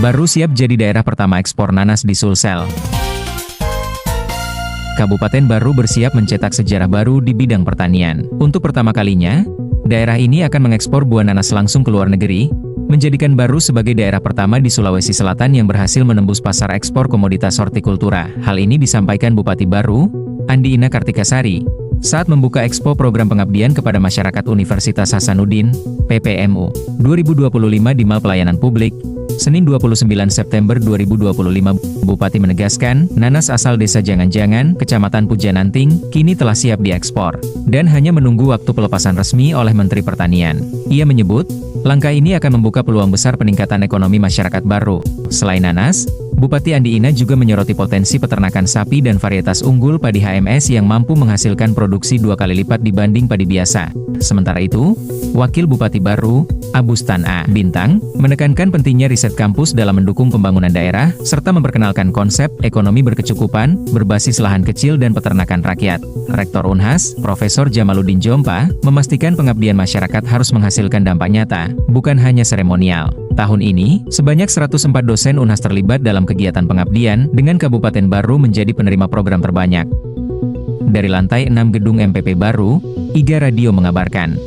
Baru siap jadi daerah pertama ekspor nanas di Sulsel. Kabupaten Baru bersiap mencetak sejarah baru di bidang pertanian. Untuk pertama kalinya, daerah ini akan mengekspor buah nanas langsung ke luar negeri, menjadikan Baru sebagai daerah pertama di Sulawesi Selatan yang berhasil menembus pasar ekspor komoditas hortikultura. Hal ini disampaikan Bupati Baru, Andi Ina Kartikasari, saat membuka Expo Program Pengabdian kepada Masyarakat Universitas Hasanuddin, PPMU, 2025 di Mall Pelayanan Publik, Senin 29 September 2025. Bupati menegaskan, nanas asal Desa Jangan-Jangan, Kecamatan Pujananting, kini telah siap diekspor, dan hanya menunggu waktu pelepasan resmi oleh Menteri Pertanian. Ia menyebut, langkah ini akan membuka peluang besar peningkatan ekonomi masyarakat Baru. Selain nanas, Bupati Andi Ina juga menyoroti potensi peternakan sapi dan varietas unggul padi HMS yang mampu menghasilkan produksi 2 kali lipat dibanding padi biasa. Sementara itu, Wakil Bupati Baru, Abustan A. Bintang, menekankan pentingnya riset kampus dalam mendukung pembangunan daerah, serta memperkenalkan konsep ekonomi berkecukupan, berbasis lahan kecil dan peternakan rakyat. Rektor Unhas, Profesor Jamaluddin Jompa, memastikan pengabdian masyarakat harus menghasilkan dampak nyata, bukan hanya seremonial. Tahun ini, sebanyak 104 dosen Unhas terlibat dalam kegiatan pengabdian, dengan Kabupaten Baru menjadi penerima program terbanyak. Dari lantai 6 gedung MPP Baru, Iga Radio mengabarkan.